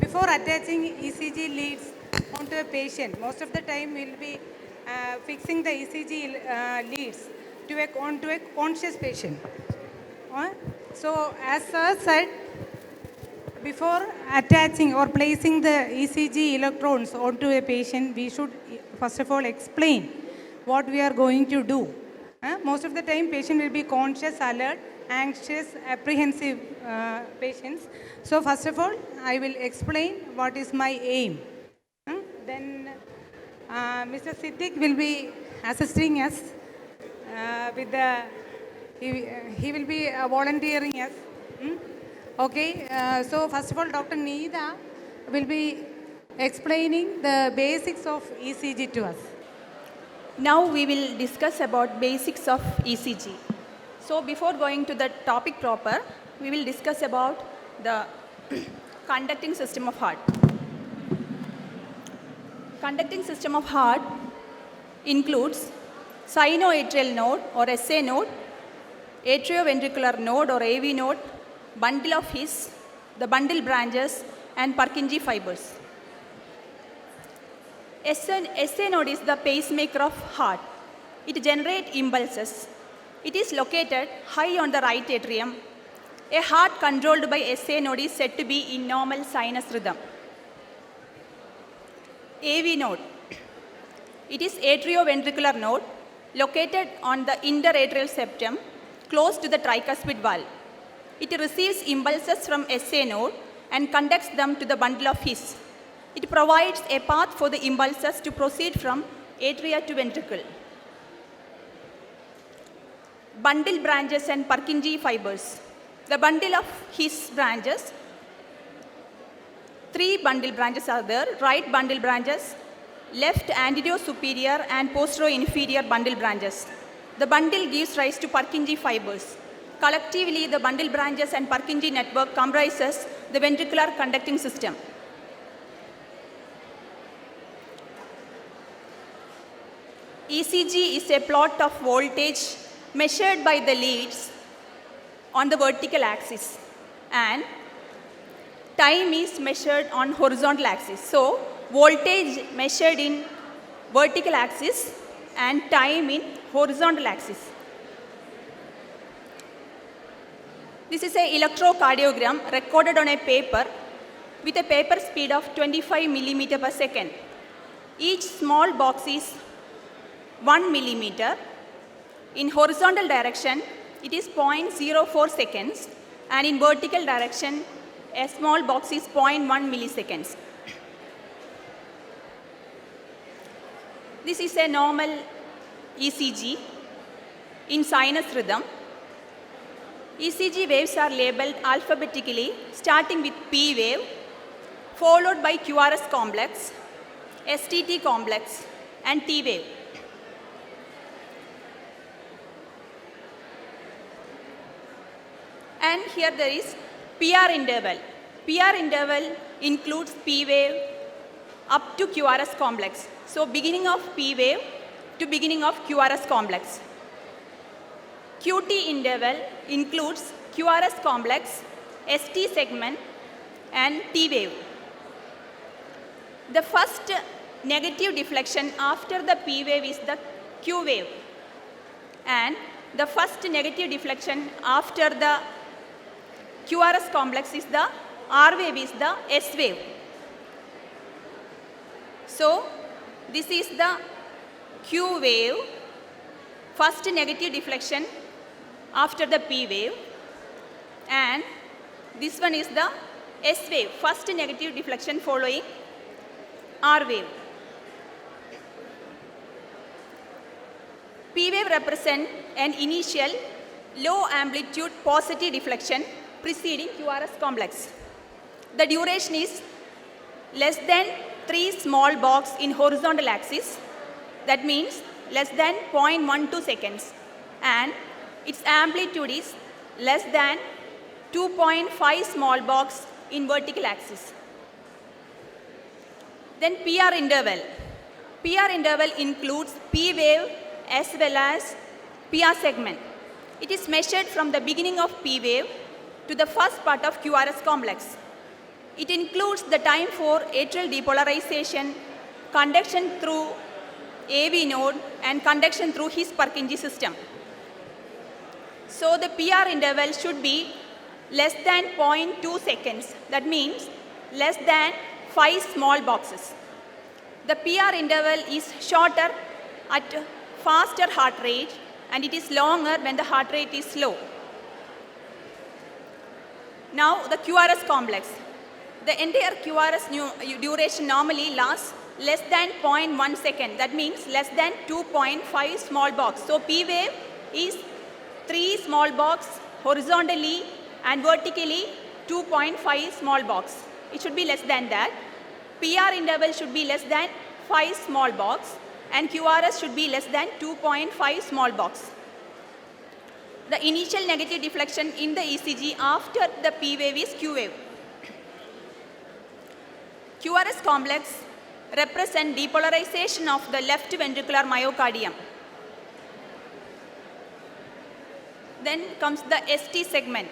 Before attaching ECG leads onto a patient, most of the time we'll be fixing the ECG leads onto a conscious patient. So, as Sir said, before attaching or placing the ECG electrodes onto a patient, we should first of all explain what we are going to do. Most of the time, patient will be conscious, alert, anxious, apprehensive patients. So, first of all, I will explain what is my aim. Then Mr. Siddiq will be assisting us with the, he will be volunteering us. Okay, so first of all, Dr. Needa will be explaining the basics of ECG to us. Now we will discuss about basics of ECG. So before going to the topic proper, we will discuss about the conducting system of heart. Conducting system of heart includes sinoatrial node or SA node, atrioventricular node or AV node, bundle of His, the bundle branches, and Purkinje fibers. SA node is the pacemaker of heart. It generates impulses. It is located high on the right atrium. A heart controlled by SA node is said to be in normal sinus rhythm. AV node. It is atrioventricular node located on the interatrial septum close to the tricuspid valve. It receives impulses from SA node and conducts them to the bundle of His. It provides a path for the impulses to proceed from atria to ventricle. Bundle branches and Purkinje fibers. The bundle of His branches, 3 bundle branches are there, right bundle branches, left anterior superior and posterior inferior bundle branches. The bundle gives rise to Purkinje fibers. Collectively, the bundle branches and Purkinje network comprises the ventricular conducting system. ECG is a plot of voltage measured by the leads on the vertical axis, and time is measured on horizontal axis. So, voltage measured in vertical axis and time in horizontal axis. This is an electrocardiogram recorded on a paper with a paper speed of 25 millimeter per second. Each small box is 1 millimeter. In horizontal direction, it is 0.04 seconds, and in vertical direction, a small box is 0.1 milliseconds. This is a normal ECG in sinus rhythm. ECG waves are labeled alphabetically, starting with P wave, followed by QRS complex, STT complex, and T wave. And here there is PR interval. PR interval includes P wave up to QRS complex. So beginning of P wave to beginning of QRS complex. QT interval includes QRS complex, ST segment, and T wave. The first negative deflection after the P wave is the Q wave, and the first negative deflection after the QRS complex is the R wave, is the S wave. So, this is the Q wave, first negative deflection after the P wave, and this one is the S wave, first negative deflection following R wave. P wave represents an initial low amplitude positive deflection preceding QRS complex. The duration is less than 3 small box in horizontal axis, that means less than 0.12 seconds, and its amplitude is less than 2.5 small box in vertical axis. Then PR interval. PR interval includes P wave as well as PR segment. It is measured from the beginning of P wave to the first part of QRS complex. It includes the time for atrial depolarization, conduction through AV node, and conduction through his Purkinje system. So the PR interval should be less than 0.2 seconds. That means less than 5 small boxes. The PR interval is shorter at faster heart rate, and it is longer when the heart rate is slow. Now the QRS complex. The entire QRS duration normally lasts less than 0.1 second. That means less than 2.5 small box. So P wave is 3 small box horizontally and vertically 2.5 small box. It should be less than that. PR interval should be less than 5 small box, and QRS should be less than 2.5 small box. The initial negative deflection in the ECG after the P wave is Q wave. QRS complex represent depolarization of the left ventricular myocardium. Then comes the ST segment.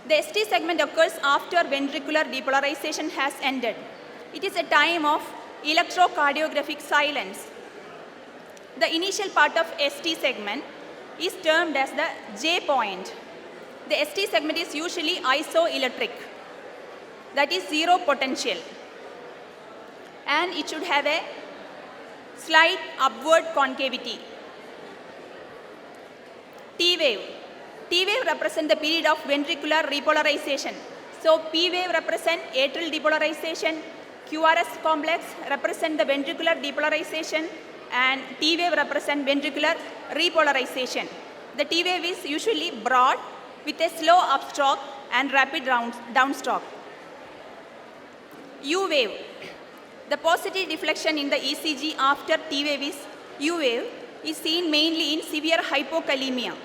The ST segment occurs after ventricular depolarization has ended. It is a time of electrocardiographic silence. The initial part of ST segment is termed as the J point. The ST segment is usually isoelectric, that is zero potential, and it should have a slight upward concavity. T wave. T wave represents the period of ventricular repolarization. So P wave represents atrial depolarization, QRS complex represents the ventricular depolarization, and T wave represents ventricular repolarization. The T wave is usually broad with a slow upstroke and rapid downstroke. U wave. The positive deflection in the ECG after T wave is U wave is seen mainly in severe hypokalemia.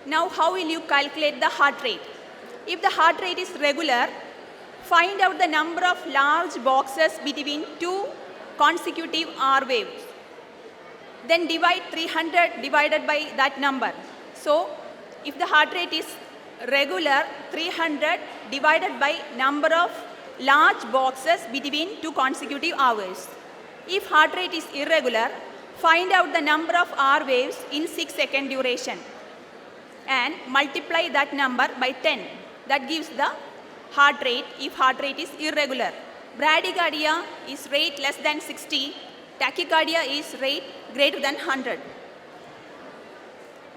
Now, how will you calculate the heart rate? If the heart rate is regular, find out the number of large boxes between two consecutive R waves. Then divide 300 divided by that number. So, if the heart rate is regular, 300 divided by number of large boxes between two consecutive R waves. If heart rate is irregular, find out the number of R waves in 6-second duration and multiply that number by 10. That gives the heart rate if heart rate is irregular. Bradycardia is rate less than 60. Tachycardia is rate greater than 100.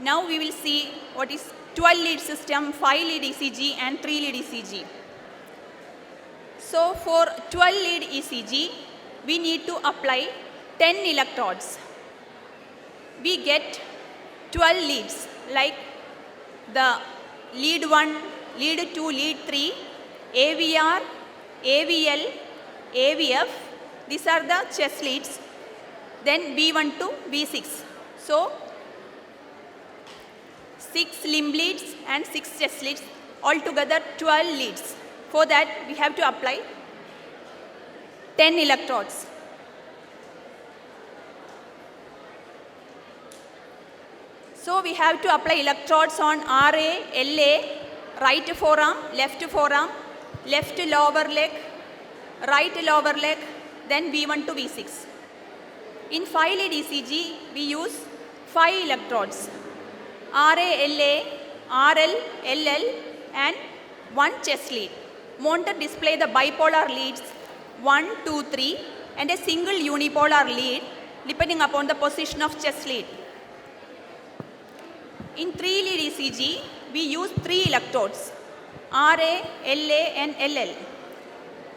Now we will see what is 12-lead system, 5-lead ECG and 3-lead ECG. So for 12-lead ECG, we need to apply 10 electrodes. We get 12 leads like the lead 1, lead 2, lead 3, AVR, AVL, AVF. These are the chest leads. Then V1 to V6. So 6 limb leads and 6 chest leads, altogether 12 leads. For that, we have to apply 10 electrodes. So we have to apply electrodes on RA, LA, right forearm, left lower leg, right lower leg, then V1 to V6. In 5-lead ECG, we use 5 electrodes, RA, LA, RL, LL, and 1 chest lead. Monitor display the bipolar leads 1, 2, 3 and a single unipolar lead depending upon the position of chest lead. In 3-lead ECG, we use 3 electrodes, RA, LA and LL.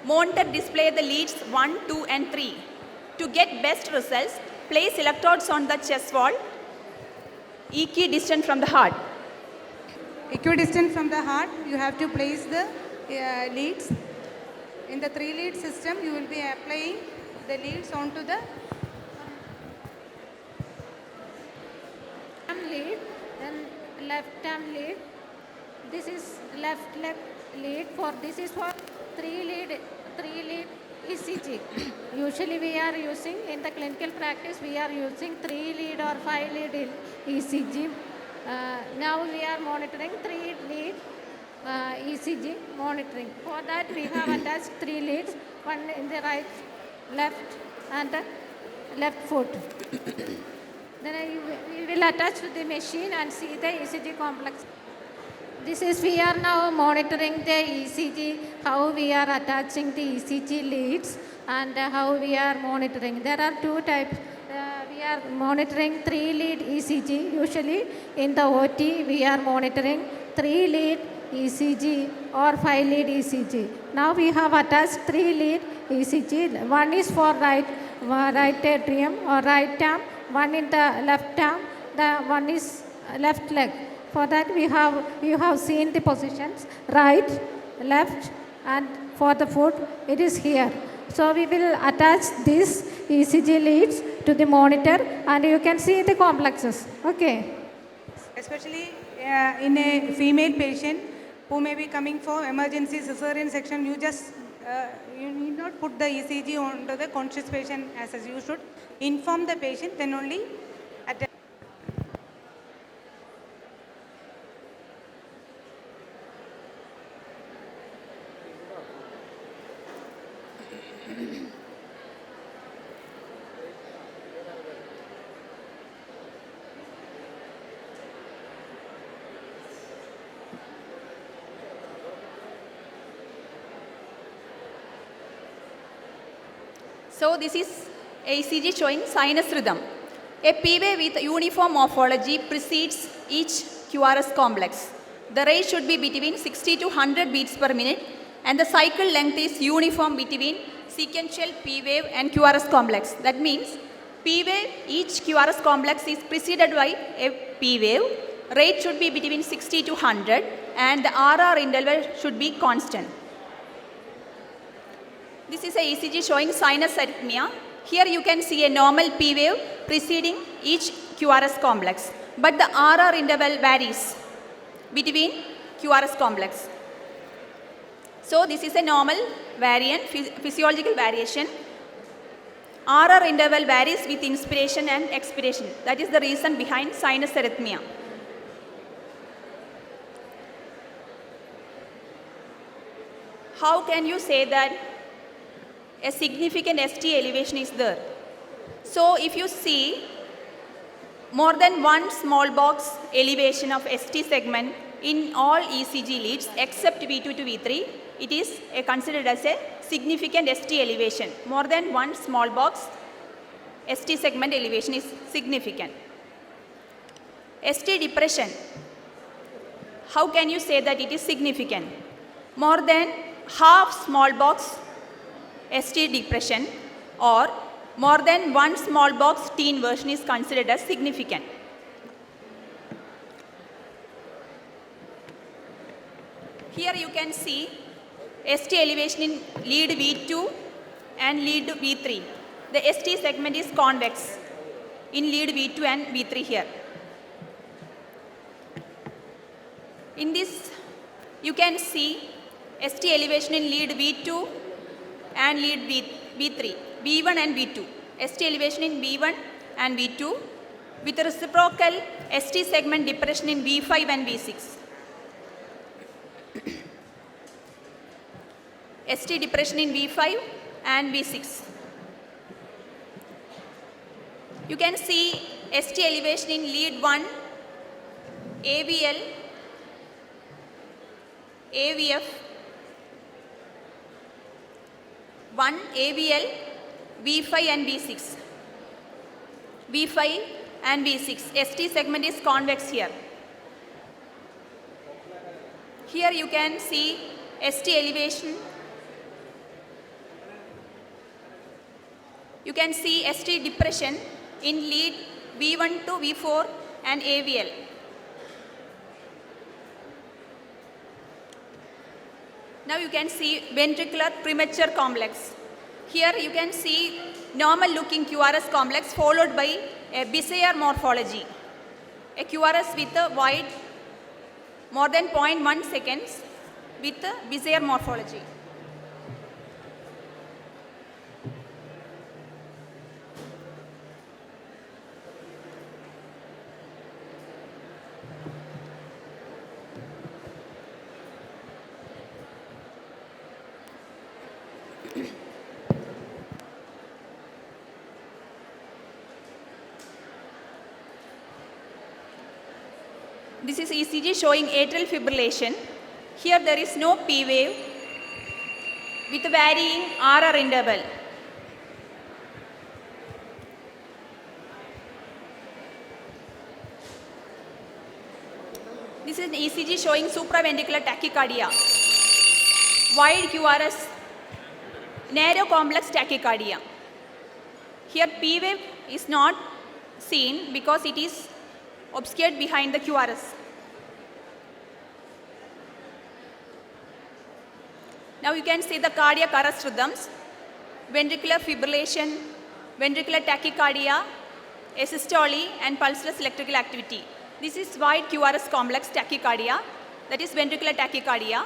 Monitor display the leads 1, 2 and 3. To get best results, place electrodes on the chest wall, equidistant from the heart. Equidistant from the heart, you have to place the leads. In the 3-lead system, you will be applying the leads onto the lead, then left arm lead. This is left leg lead. For this is for 3-lead ECG. Usually we are using, in the clinical practice, we are using 3 lead or 5 lead in ECG. Now we are monitoring 3 lead ECG monitoring. For that we have attached 3 leads, one in the right, left and left foot. Then we will attach to the machine and see the ECG complex. This is, we are now monitoring the ECG, how we are attaching the ECG leads and how we are monitoring. There are two types. We are monitoring 3 lead ECG. Usually in the OT we are monitoring 3 lead ECG or 5 lead ECG. Now we have attached 3 lead ECG. One is for right atrium or right arm, one in the left arm, the one is left leg. For that you have seen the positions, right, left, and for the foot it is here. So we will attach these ECG leads to the monitor and you can see the complexes. Okay. Especially in a female patient who may be coming for emergency cesarean section, you just you need not put the ECG onto the conscious patient as such. You should inform the patient, then only attach. So this is ECG showing sinus rhythm. A P wave with uniform morphology precedes each QRS complex. The rate should be between 60 to 100 beats per minute and the cycle length is uniform between sequential P wave and QRS complex. That means P wave, each QRS complex is preceded by a P wave. Rate should be between 60 to 100 and the RR interval should be constant. This is a ECG showing sinus arrhythmia. Here you can see a normal P wave preceding each QRS complex, but the RR interval varies between QRS complex. So this is a normal variant, physiological variation. RR interval varies with inspiration and expiration. That is the reason behind sinus arrhythmia. How can you say that a significant ST elevation is there? So if you see more than one small box elevation of ST segment in all ECG leads except V2 to V3, it is considered as a significant ST elevation. More than one small box ST segment elevation is significant. ST depression, how can you say that it is significant? More than half small box ST depression or more than one small box T inversion is considered as significant. Here you can see ST elevation in lead V2 and lead V3. The ST segment is convex in lead V2 and V3 here. In this you can see ST elevation in lead V2 and lead V3, V1 and V2. ST elevation in V1 and V2 with reciprocal ST segment depression in V5 and V6. ST depression in V5 and V6. You can see ST elevation in lead 1, AVL, AVF, 1 AVL, V5 and V6. V5 and V6. ST segment is convex here. Here you can see ST elevation. You can see ST depression in lead V1 to V4 and AVL. Now you can see ventricular premature complex. Here you can see normal looking QRS complex followed by a Bissier morphology. A QRS with a wide more than 0.1 seconds with a Bissier morphology. This is ECG showing atrial fibrillation. Here there is no P wave with varying RR interval. This is an ECG showing supraventricular tachycardia, wide QRS, narrow complex tachycardia. Here P wave is not seen because it is obscured behind the QRS. Now you can see the cardiac arrest rhythms, ventricular fibrillation, ventricular tachycardia, asystole and pulseless electrical activity. This is wide QRS complex tachycardia, that is ventricular tachycardia.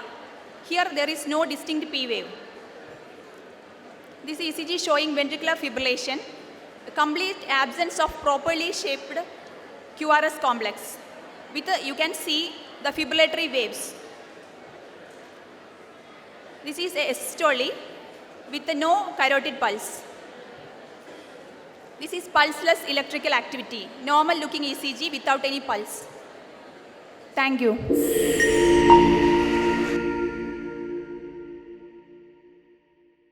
Here there is no distinct P wave. This ECG showing ventricular fibrillation, a complete absence of properly shaped QRS complex. You can see the fibrillatory waves. This is a asystole with no carotid pulse. This is pulseless electrical activity, normal looking ECG without any pulse. Thank you.